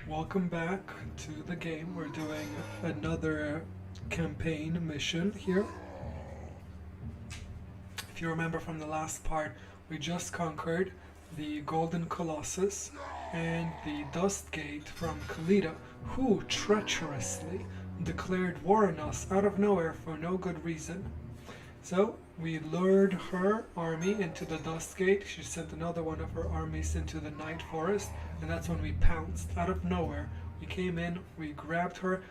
Welcome back to the game. We're doing another campaign mission here. If you remember from the last part, we just conquered the Golden Colossus and the Dust Gate from Kalita, who treacherously declared war on us out of nowhere for no good reason. So we lured her army into the Dust Gate. She sent another one of her armies into the Night Forest, and that's when we pounced out of nowhere. We came in, we grabbed her.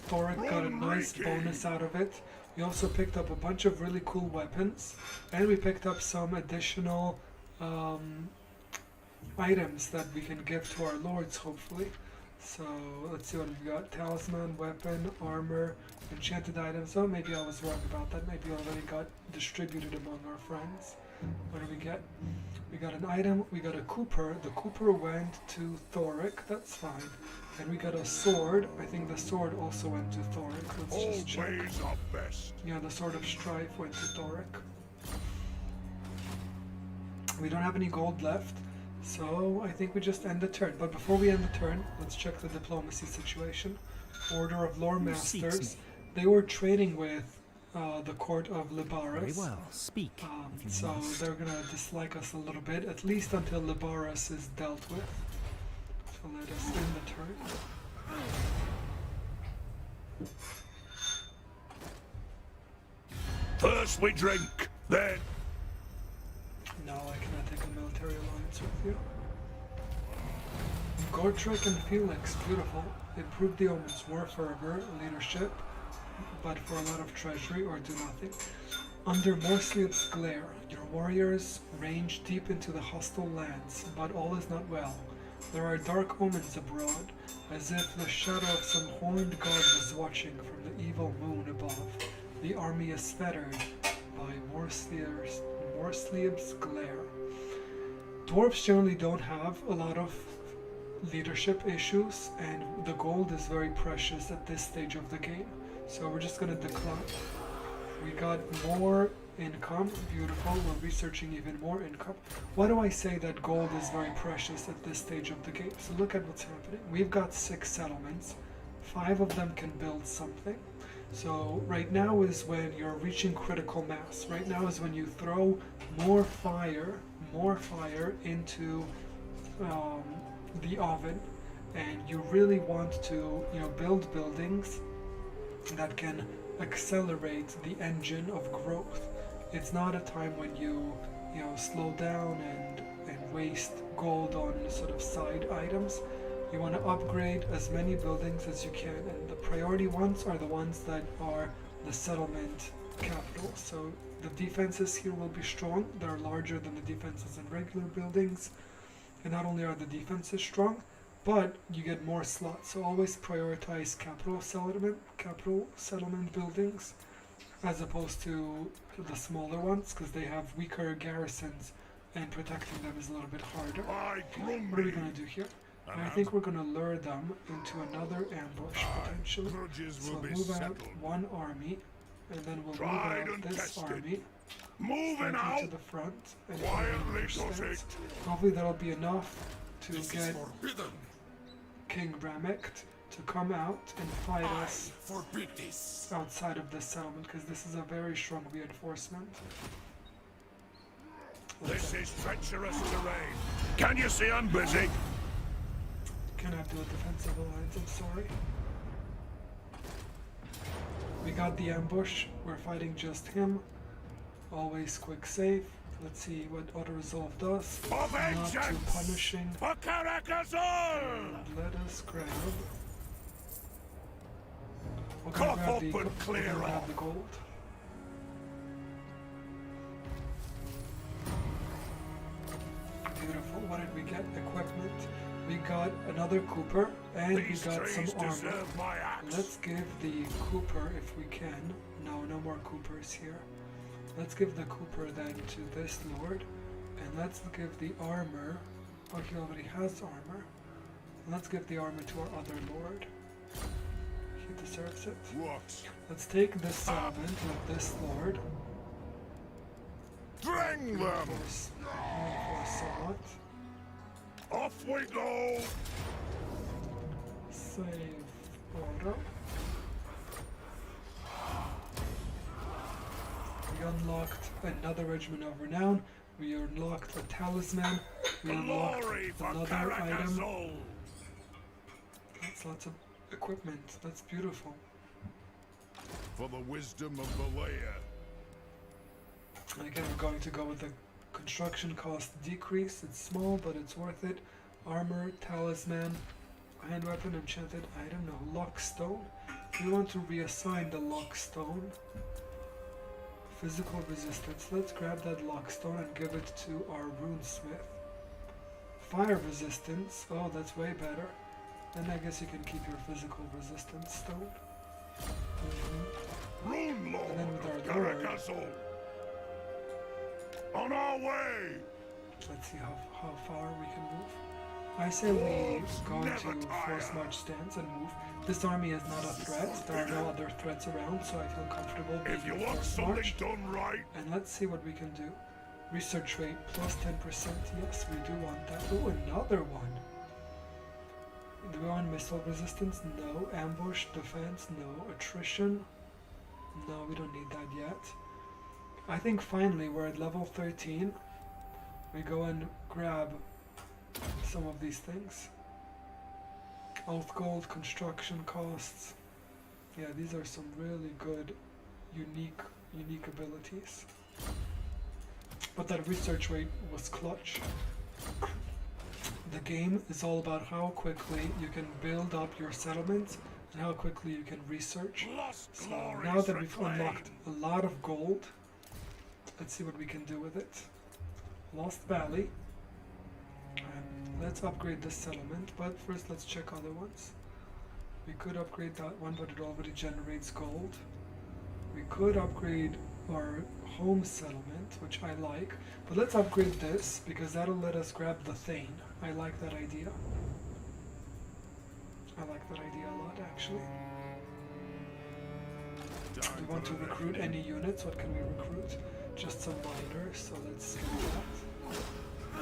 Thorek got a nice bonus out of it. We also picked up a bunch of really cool weapons, and we picked up some additional items that we can give to our lords, hopefully. So let's see what we got. Talisman, weapon, armor, enchanted items. Oh, maybe I was wrong about that. Maybe already got distributed among our friends. What do we get? We got an item. We got a Cooper. The Cooper went to Thorek. That's fine. And we got a sword. I think the sword also went to Thorek. Let's just check. Yeah, the Sword of Strife went to Thorek. We don't have any gold left. So I think we just end the turn. But before we end the turn, let's check the diplomacy situation. Order of Lore Masters. They were trading with the court of Libaras. Very well, speak. So they're gonna dislike us a little bit, at least until Libaras is dealt with. So let us end the turn. First we drink, then... No, I cannot take a military alliance with you. Gortrek and Felix, beautiful. Improve the omens, war fervor, leadership, but for a lot of treasury or do nothing. Under Morslev's glare, your warriors range deep into the hostile lands, but all is not well. There are dark omens abroad, as if the shadow of some horned god was watching from the evil moon above. The army is fettered by Morslev's glare. Dwarves generally don't have a lot of leadership issues, and the gold is very precious at this stage of the game. So we're just gonna decline. We got more income, beautiful. We're researching even more income. Why do I say that gold is very precious at this stage of the game? So look at what's happening. We've got 6 settlements. 5 of them can build something. So right now is when you're reaching critical mass. Right now is when you throw more fire into the oven, and you really want to, build buildings that can accelerate the engine of growth. It's not a time when you slow down and waste gold on sort of side items. You want to upgrade as many buildings as you can, and the priority ones are the ones that are the settlement capital. So the defenses here will be strong. They're larger than the defenses in regular buildings, and not only are the defenses strong, but you get more slots. So always prioritize capital settlement buildings as opposed to the smaller ones, because they have weaker garrisons and protecting them is a little bit harder. What are we going to do here? I think we're going to lure them into another ambush potentially. So move out one army, and then we'll move out this army to the front, and hopefully that'll be enough to get King Ramek to come out and fight us outside of this settlement, because this is a very strong reinforcement. This is treacherous terrain. Can you see I'm busy? Cannot do a defensive alliance, I'm sorry. We got the ambush, we're fighting just him. Always quick save. Let's see what auto resolve does. Not too punishing. And let us grab. We're gonna grab the gold. Beautiful. What did we get? Equipment. We got another Cooper, and we got some armor. Let's give the Cooper, if we can. No more Coopers here. Let's give the Cooper then to this lord, and let's give the armor. Oh, he already has armor. Let's give the armor to our other lord. He deserves it. Let's take this settlement with this lord. Bring them! Reinforce somewhat. Off we go! Save order. We unlocked another Regiment of Renown. We unlocked a talisman. We unlocked Glory for another item. Caracasol! That's lots of equipment. That's beautiful. For the wisdom of the layer. And again, we're going to go with the construction cost decrease. It's small, but it's worth it. Armor, talisman, hand weapon, enchanted item. No, lockstone. We want to reassign the lockstone. Physical resistance. Let's grab that lockstone and give it to our runesmith. Fire resistance. Oh, that's way better. And I guess you can keep your physical resistance stone. Rune Lord And then with of our lord, Caracasol! On our way! let's see how far we can move. I say we go into force march stance and move. This army is not a threat. There are no other threats around, so I feel comfortable being If you in want force something march. done right, And let's see what we can do. Research rate plus 10%. Yes, we do want that. Oh, another one. Do we want missile resistance? No. Ambush defense? No. Attrition? No, we don't need that yet. I think finally we're at level 13. We go and grab some of these things. Oath gold, construction costs. Yeah, these are some really good, unique abilities. But that research rate was clutch. The game is all about how quickly you can build up your settlements and how quickly you can research. lost So glory now that we've proclaimed. unlocked a lot of gold, let's see what we can do with it. Lost Valley. Let's upgrade this settlement, but first let's check other ones. We could upgrade that one, but it already generates gold. We could upgrade our home settlement, which I like, but let's upgrade this because that'll let us grab the Thane. I like that idea. I like that idea a lot, actually. We want to recruit any units. What can we recruit? Just some miners, so let's do that.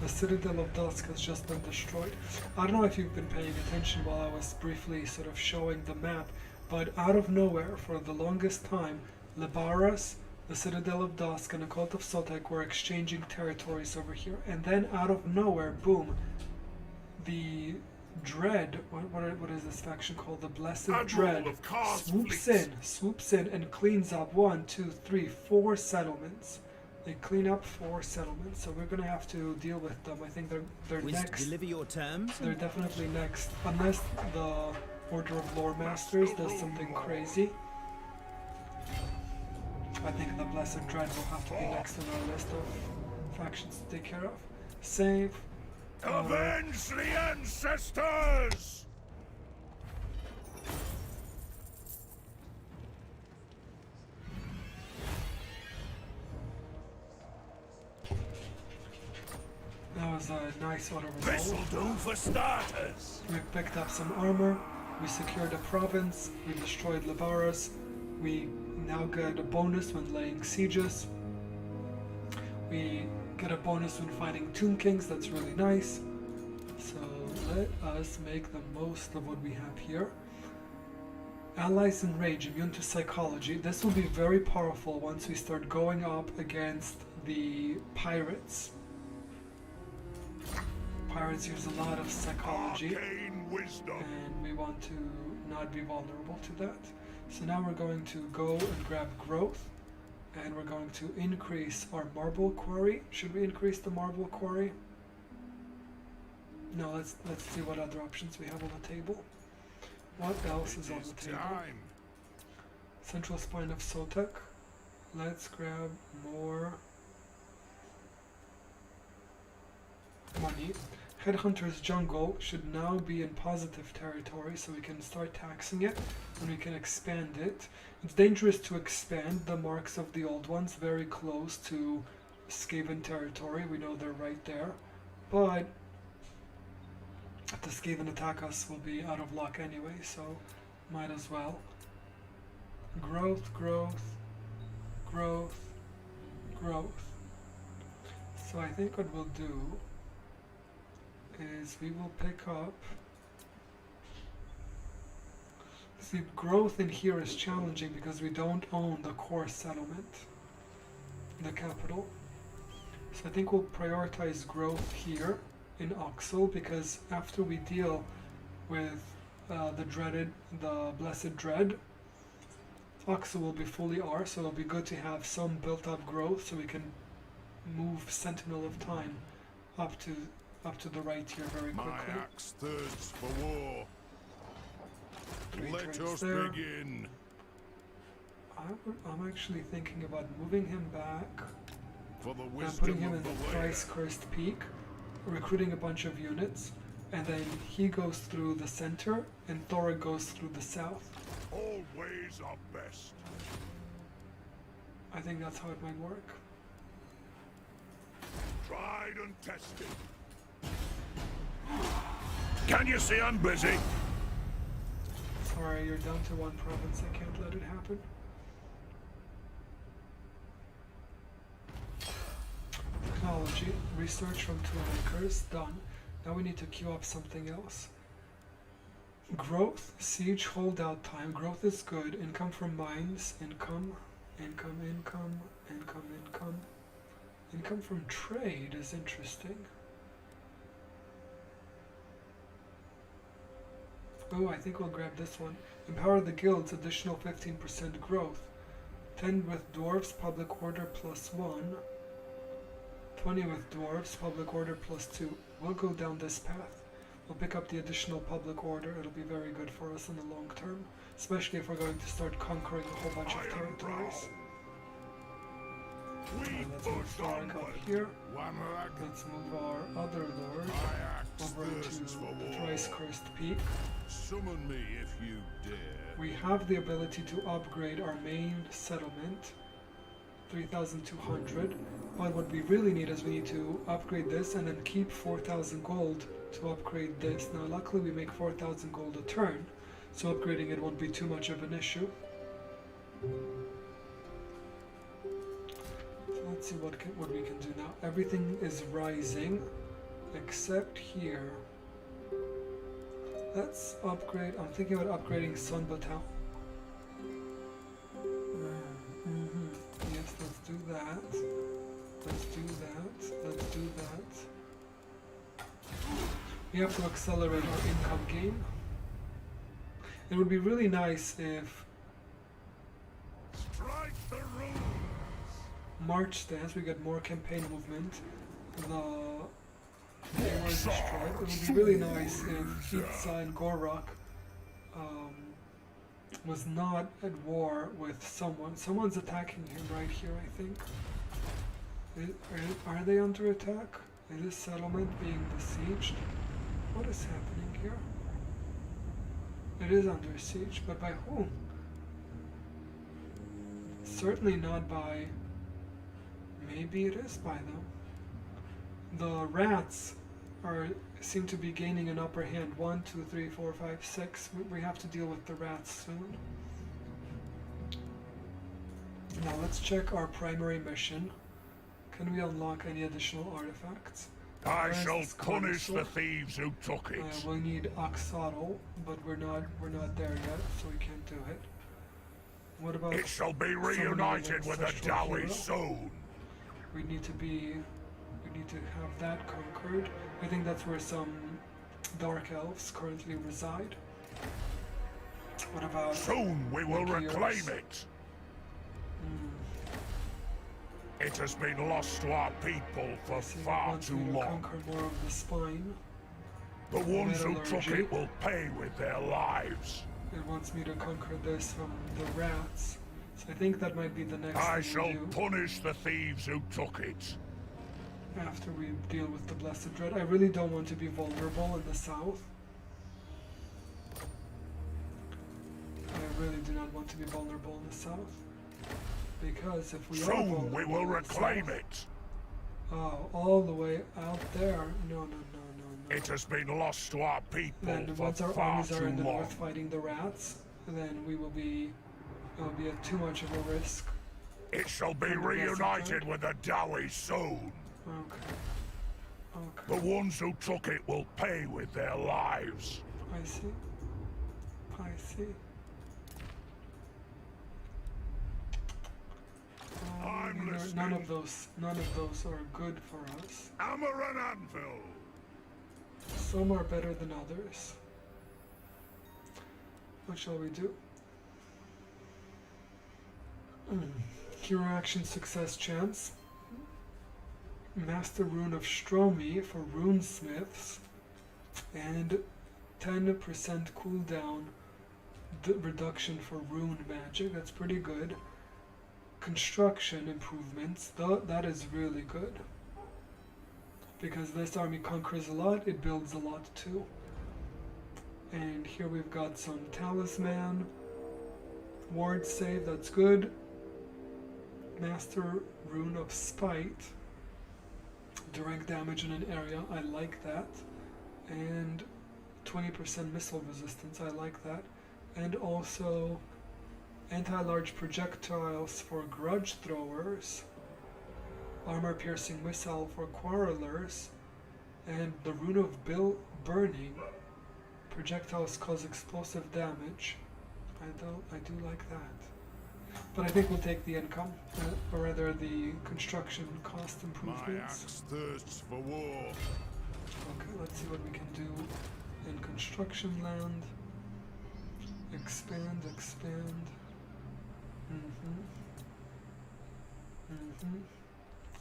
The Citadel of Dusk has just been destroyed. I don't know if you've been paying attention while I was briefly sort of showing the map, but out of nowhere, for the longest time, Lebaras, the Citadel of Dusk, and the Cult of Sotek were exchanging territories over here. And then out of nowhere, boom, the Dread, what is this faction called? The Blessed Admiral Dread of Khar's swoops in and cleans up 1, 2, 3, 4 settlements. They clean up 4 settlements, so we're gonna have to deal with them. I think they're Wish next. to deliver your terms? They're definitely next, unless the Order of Lore Masters does something crazy. I think the Blessed Dread will have to be next on our list of factions to take care of. Save. Avenge the ancestors! That was a nice auto This'll resolve. do for starters! We picked up some armor. We secured a province. We destroyed Lebaras. We now get a bonus when laying sieges. We get a bonus when fighting Tomb Kings. That's really nice. So let us make the most of what we have here. Allies in Rage, immune to psychology. This will be very powerful once we start going up against the pirates. Pirates use a lot of psychology, Arcane wisdom! and we want to not be vulnerable to that. So now we're going to go and grab growth, and we're going to increase our marble quarry. Should we increase the marble quarry? No, let's see what other options we have on the table. What else is on It's the table? time! Central Spine of Sotek. Let's grab more money. Headhunter's Jungle should now be in positive territory, so we can start taxing it and we can expand it. It's dangerous to expand the marks of the old ones very close to Skaven territory. We know they're right there, but if the Skaven attack us, we'll be out of luck anyway, so might as well. Growth, growth, growth, growth. So I think what we'll do is we will pick up. See, growth in here is challenging because we don't own the core settlement, the capital. So I think we'll prioritize growth here in Oxel, because after we deal with the Blessed Dread, Oxel will be fully ours, so it'll be good to have some built up growth so we can move Sentinel of Time up to the right here very quickly. My axe thirsts for war. Let us there. begin. I'm actually thinking about moving him back For the and wisdom putting him in of the the Thrice Cursed Peak, recruiting a bunch of units, and then he goes through the center and Thorek goes through the south. All ways are best. I think that's how it might work. Tried and tested. Can you see I'm busy? Sorry, you're down to one province. I can't let it happen. Technology, research from 2 anchors, done. Now we need to queue up something else. Growth, siege, holdout time. Growth is good. Income from mines, income. Income from trade is interesting. Oh, I think we'll grab this one. Empower the guilds, additional 15% growth. 10 with dwarves, public order +1. 20 with dwarves, public order +2. We'll go down this path. We'll pick up the additional public order. It'll be very good for us in the long term, especially if we're going to start conquering a whole bunch of territories. Let's move Thorek up here. Let's move our other lord over into the Thrice Cursed Peak. Summon me if you dare. We have the ability to upgrade our main settlement, 3,200. But what we really need is we need to upgrade this and then keep 4,000 gold to upgrade this. Now luckily we make 4,000 gold a turn, so upgrading it won't be too much of an issue. So let's see what we can do now. Everything is rising except here. Let's upgrade. I'm thinking about upgrading Sunbatown. Yes, let's do that. Let's do that. Let's do that. We have to accelerate our income gain. It would be really nice if Strike the rules. March stance, we get more campaign movement. The war is destroyed. It would be really nice if Itza and Gorok was not at war with someone. Someone's attacking him right here, I think. Are they under attack? Is this settlement being besieged? What is happening here? It is under siege, but by whom? Certainly not by... Maybe it is by them. The rats seem to be gaining an upper hand. 1, 2, 3, 4, 5, 6. We have to deal with the rats soon. Now let's check our primary mission. Can we unlock any additional artifacts? I shall punish the thieves who took it. We need Oxodal, but we're not there yet, so we can't do it. What about... It shall be reunited with the Dowie soon. We need to have that conquered. I think that's where some dark elves currently reside. What about... Soon we will reclaim it. It has been lost to our people for far too long. Conquer more of the spine. The ones who took it will pay with their lives. It wants me to conquer this from the rats. So I think that might be the next I thing shall we do. punish the thieves who took it. After we deal with the Blessed Dread. I really don't want to be vulnerable in the south. I really do not want to be vulnerable in the south. Because if we are vulnerable Soon we will in the reclaim south, it. oh, all the way out there. No. It has been lost to our people Then for once our far armies are too in the long. north fighting the rats, then it will be too much of a risk It shall be And the reunited Blessed with the Dowie soon. Okay. The Okay. ones who took it will pay with their lives. I see. I see. I'm listening. None of those are good for us. Hammer and anvil. Some are better than others. What shall we do? Hero action success chance. Master rune of Stromi for runesmiths, and 10% cooldown reduction for rune magic. That's pretty good. Construction improvements. That is really good. Because this army conquers a lot, it builds a lot too. And here we've got some talisman. Ward save, that's good. Master rune of spite. Direct damage in an area, I like that. And 20% missile resistance, I like that. And also anti-large projectiles for grudge throwers. Armor piercing missile for quarrelers. And the rune of burning. Projectiles cause explosive damage. I do like that. But I think we'll take the income, or rather the construction cost improvements. My axe thirsts for war. Okay, let's see what we can do in construction land. Expand.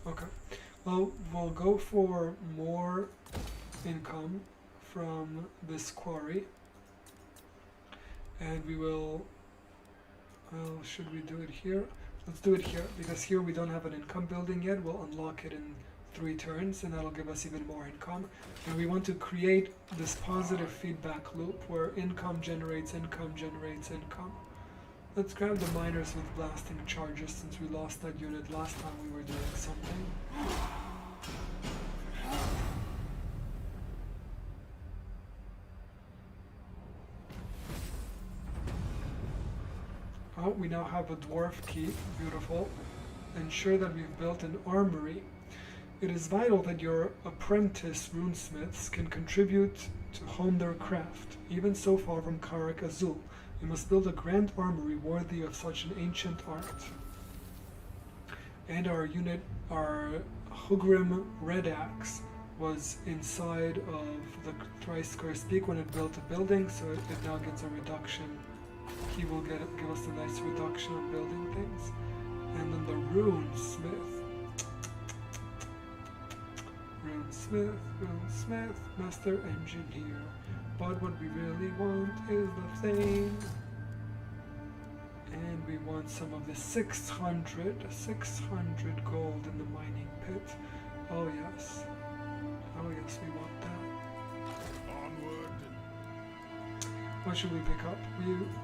Okay. Well, we'll go for more income from this quarry. And we will... Well, should we do it here? Let's do it here, because here we don't have an income building yet. We'll unlock it in 3 turns, and that'll give us even more income. And we want to create this positive feedback loop where income generates income generates income. Let's grab the miners with blasting charges, since we lost that unit last time we were doing something. Oh, we now have a dwarf keep. Beautiful. Ensure that we've built an armory. It is vital that your apprentice runesmiths can contribute to hone their craft. Even so far from Karak Azul, you must build a grand armory worthy of such an ancient art. And our Hugrim Red Axe was inside of the thrice cursed peak when it built a building, so it now gets a reduction. He will give us a nice reduction on building things. And then the runesmith, master engineer. But what we really want is the thing. And we want some of the 600 gold in the mining pit. Oh yes, we want that. Onward. What should we pick up?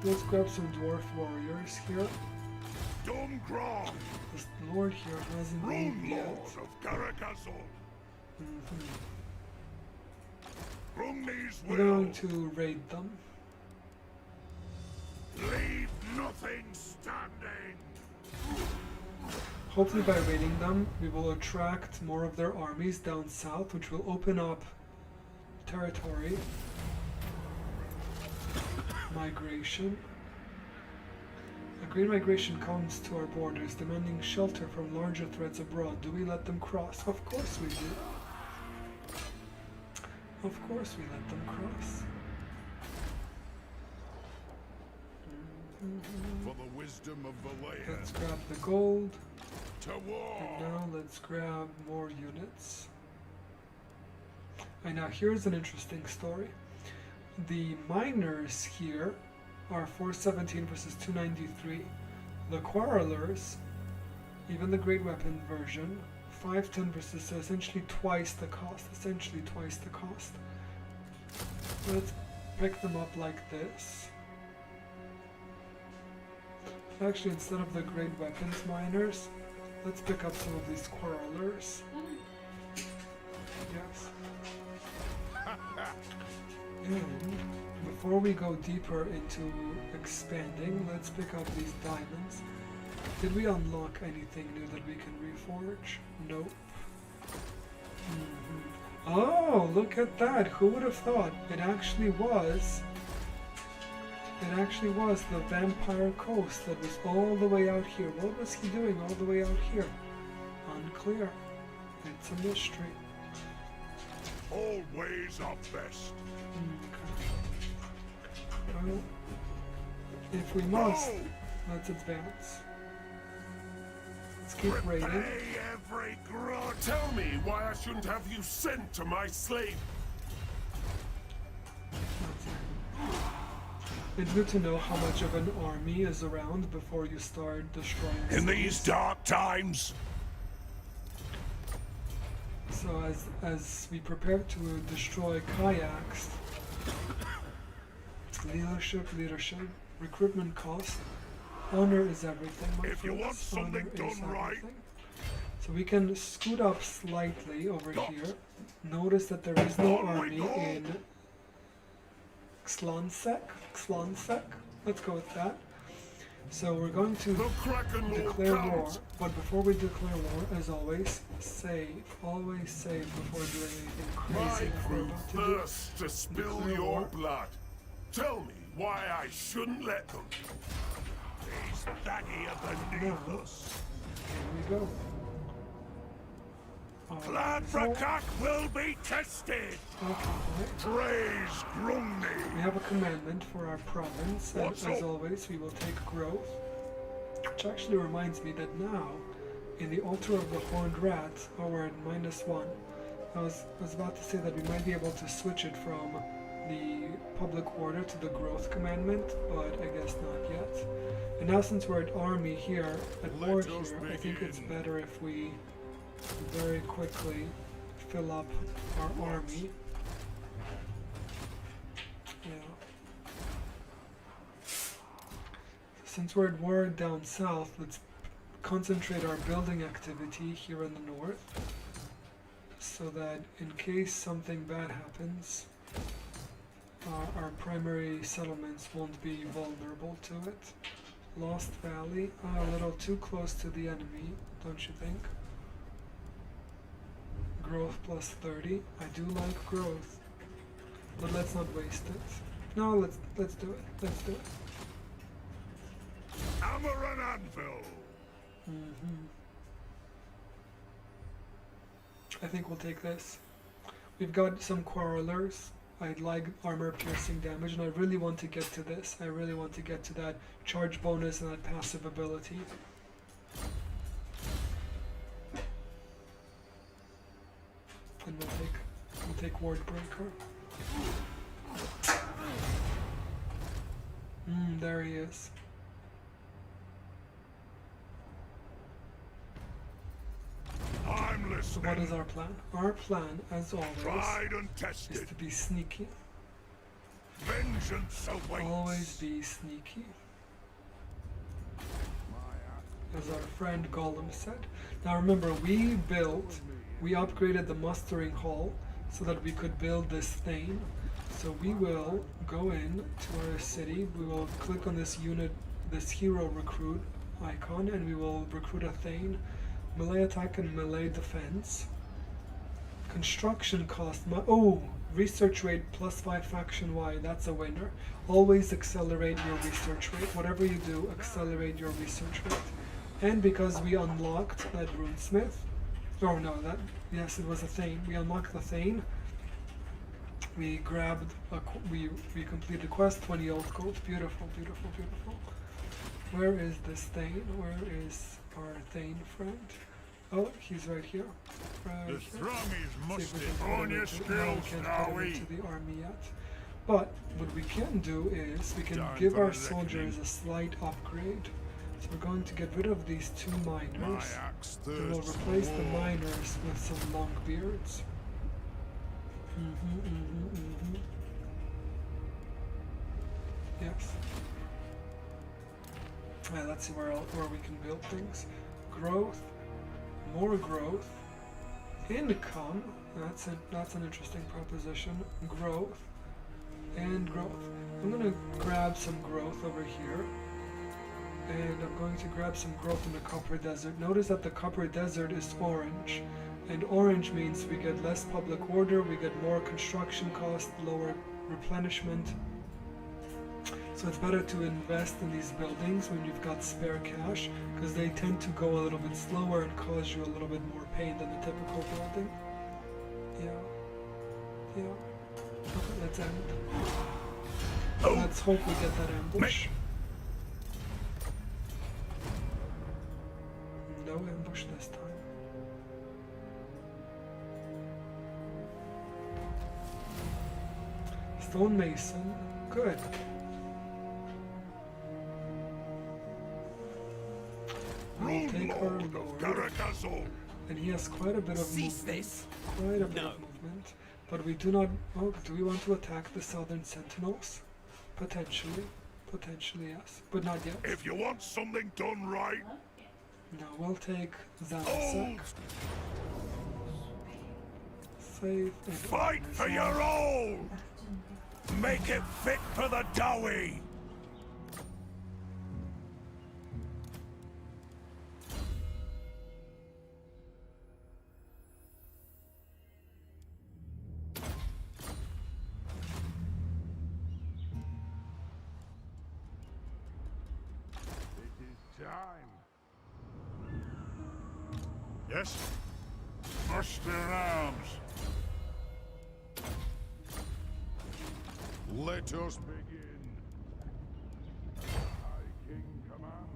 Let's grab some dwarf warriors here. Domgrog, This lord here hasn't Rune moved yet. Lord of Karakazul. Brumni's We're will. going to raid them. Leave nothing standing. Hopefully by raiding them, we will attract more of their armies down south, which will open up territory. Migration. A great migration comes to our borders, demanding shelter from larger threats abroad. Do we let them cross? Of course we do. Of course we let them cross. For the wisdom of Valea. Let's grab the gold. To war. And now let's grab more units. And now here's an interesting story. The miners here are 417 versus 293. The quarrelers, even the great weapon version, 510 versus essentially twice the cost. Let's pick them up like this. Actually, instead of the great weapons miners, let's pick up some of these quarrelers. Yes. And before we go deeper into expanding, let's pick up these diamonds. Did we unlock anything new that we can reforge? Nope. Oh, look at that! Who would have thought? It actually was the vampire coast that was all the way out here. What was he doing all the way out here? Unclear. It's a mystery. Always our best. Well, if we must, let's advance. Let's keep raiding. Repay every grudge. Tell me why I shouldn't have you sent to my slave. It's good to know how much of an army is around before you start destroying In cities. these dark times, So as we prepare to destroy kayaks, leadership, recruitment cost, honor is everything, my if you friends. want something Honor is done right, everything. So we can scoot up slightly over here. Notice that there is no army in Xlansek. Let's go with that. So we're going to the Kraken will declare war, count. but before we declare war, as always, save. Always save before doing anything My crazy that we're crew about to do. thirsts to spill Declare your war. blood. Tell me why I shouldn't let them. He's baggier beneath Now, us. here we go. Clan Frakak will be tested. Praise Grundy. We have a commandment for our province, and What's as up? always, we will take growth. Which actually reminds me that now, in the altar of the horned rat, we're at -1. I was about to say that we might be able to switch it from the public order to the growth commandment, but I guess not yet. And now since we're at army here, at war Let us here, I think it's begin. better if we very quickly fill up our army. Yeah. Since we're at war down south, let's concentrate our building activity here in the north, so that in case something bad happens, our primary settlements won't be vulnerable to it. Lost Valley, a little too close to the enemy, don't you think? Growth plus 30. I do like growth, but let's not waste it. No, let's do it. Let's do it. Hammer and anvil. I think we'll take this. We've got some quarrelers. I'd like armor piercing damage, and I really want to get to this. I really want to get to that charge bonus and that passive ability. And we'll take Wardbreaker. There he is. I'm So listening. what is our plan? Our plan, as always, Tried and is tested. to be sneaky. Vengeance awaits. Always be sneaky. As our friend Gollum said. Now remember, we upgraded the mustering hall so that we could build this thing. So we will go in to our city, we will click on this unit, this hero recruit icon, and we will recruit a Thane. Melee attack and melee defense. Construction cost, research rate +5 faction wide, that's a winner. Always accelerate your research rate. Whatever you do, accelerate your research rate. And because we unlocked that runesmith, yes, it was a Thane. We unlocked the Thane. We grabbed, we completed the quest, 20 old gold. Beautiful, beautiful, beautiful. Where is this Thane? Where is our Thane friend? Oh, he's right here. Right The here. throng is See if we mustered can put on him your into- no, we skills can't now, put him we. into the army yet. But what we can do is we can Time give for our a soldiers reckoning. a slight upgrade. So we're going to get rid of these 2 My miners. axe And we'll thirsts replace for the war. miners with some long beards. Yes. Let's see where we can build things. Growth, more growth, income. That's an interesting proposition. Growth and growth. I'm gonna grab some growth over here. And I'm going to grab some growth in the Copper Desert. Notice that the Copper Desert is orange. And orange means we get less public order, we get more construction cost, lower replenishment. So it's better to invest in these buildings when you've got spare cash, because they tend to go a little bit slower and cause you a little bit more pain than the typical building. Yeah. Okay, let's end. Let's hope we get that ambush. No ambush this time. Stonemason, good. We'll take our lord, and he has quite a bit of movement. Quite a bit of movement. But we do not. Oh, do we want to attack the southern sentinels? Potentially. Potentially, yes. But not yet. If you want something done right, no, we'll take Zanosek. Save and fight for your own! Make it fit for the Dowie! Yes? Muster in arms. Let us begin. My king commands.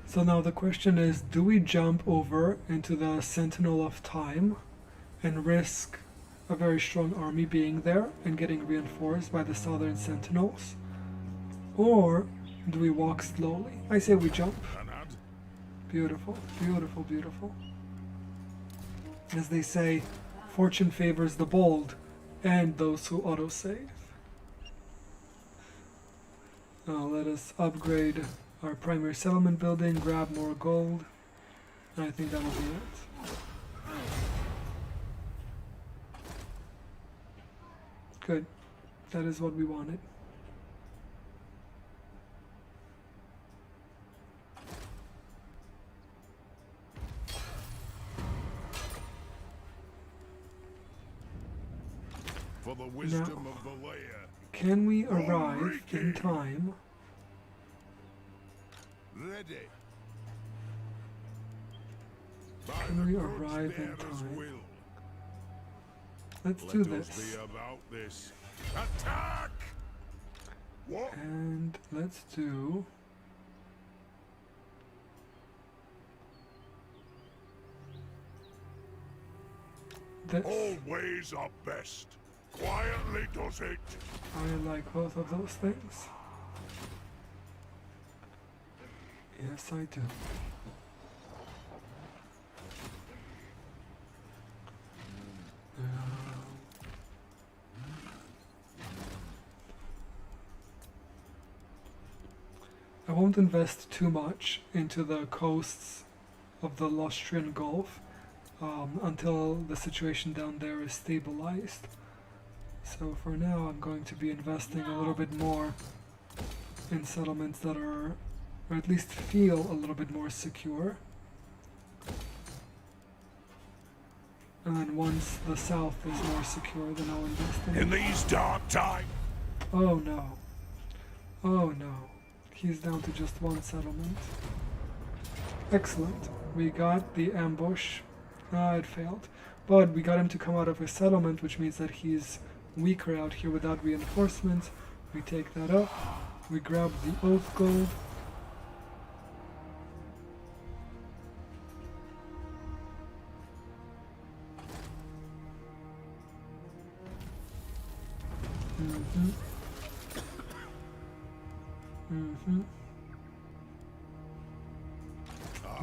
So now the question is, do we jump over into the Sentinel of Time and risk a very strong army being there and getting reinforced by the Southern Sentinels? Or do we walk slowly? I say we jump. Beautiful, beautiful, beautiful. As they say, fortune favors the bold and those who autosave. Now let us upgrade our primary settlement building, grab more gold, and I think that'll be it. Good. That is what we wanted. For the wisdom of the layer. Can we arrive in time? Ready. Can we arrive in time? Let's do this. About this. Attack! What? And let's do this. Always are best. Quietly does it. I like both of those things. Yes, I do. I won't invest too much into the coasts of the Lostrian Gulf until the situation down there is stabilized. So for now I'm going to be investing a little bit more in settlements that are, or at least feel a little bit more secure. And then once the south is more secure, then I'll invest in these dark times. Oh no. Oh no. He's down to just one settlement. Excellent. We got the ambush. It failed. But we got him to come out of his settlement, which means that he's weaker out here without reinforcements. We take that up. We grab the oath gold.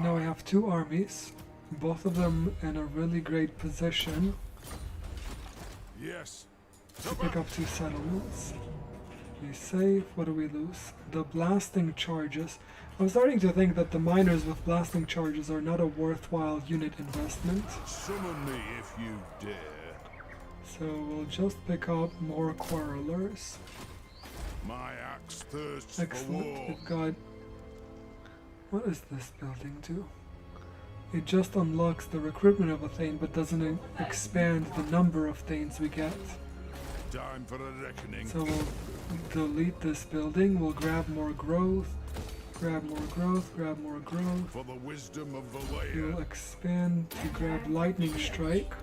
Now I have two armies, both of them in a really great position. Yes. To pick up two settlements. We save. What do we lose? The blasting charges. I'm starting to think that the miners with blasting charges are not a worthwhile unit investment. Summon me if you dare. So we'll just pick up more quarrelers. My axe thirsts for Excellent. war. We've got... What is this building do? It just unlocks the recruitment of a Thane, but doesn't expand the number of Thanes we get. Time for a reckoning. So we'll delete this building, we'll grab more growth, grab more growth, grab more growth. For the wisdom of We'll Valea. expand to grab Lightning Strike.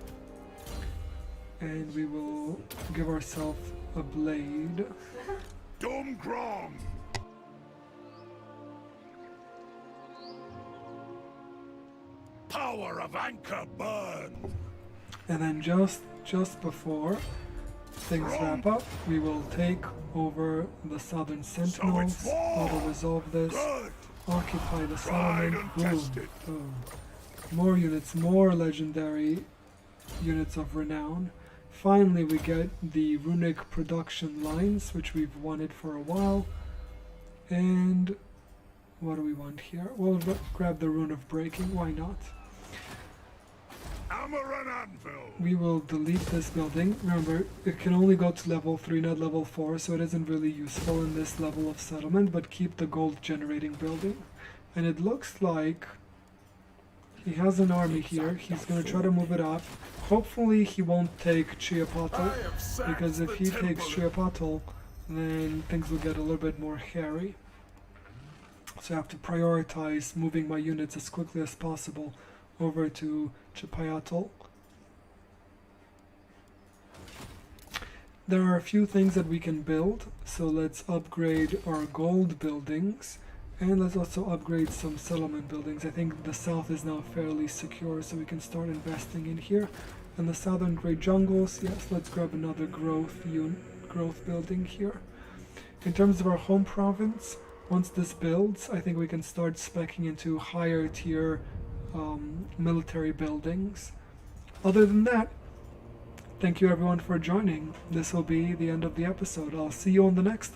And we will give ourselves a blade. Domgrong! Power of anchor burn! And then just before things wrap up, we will take over the Southern Sentinels, war! auto-resolve this, Good! occupy the Tried settlement, and boom, tested. boom. More units, more legendary units of renown. Finally we get the runic production lines, which we've wanted for a while. And what do we want here? We'll grab the rune of breaking, why not? Hammer and anvil! We will delete this building. Remember, it can only go to level 3, not level 4, so it isn't really useful in this level of settlement, but keep the gold generating building. And it looks like he has an army here. He's going to try to move it up. Hopefully he won't take Chiapato, because if he takes Chiapato, then things will get a little bit more hairy. So I have to prioritize moving my units as quickly as possible over to Chipayatal. There are a few things that we can build, so let's upgrade our gold buildings, and let's also upgrade some settlement buildings. I think the south is now fairly secure, so we can start investing in here. And the southern great jungles, yes, let's grab another growth building here. In terms of our home province, once this builds, I think we can start speccing into higher tier military buildings. Other than that, thank you everyone for joining. This will be the end of the episode. I'll see you on the next one.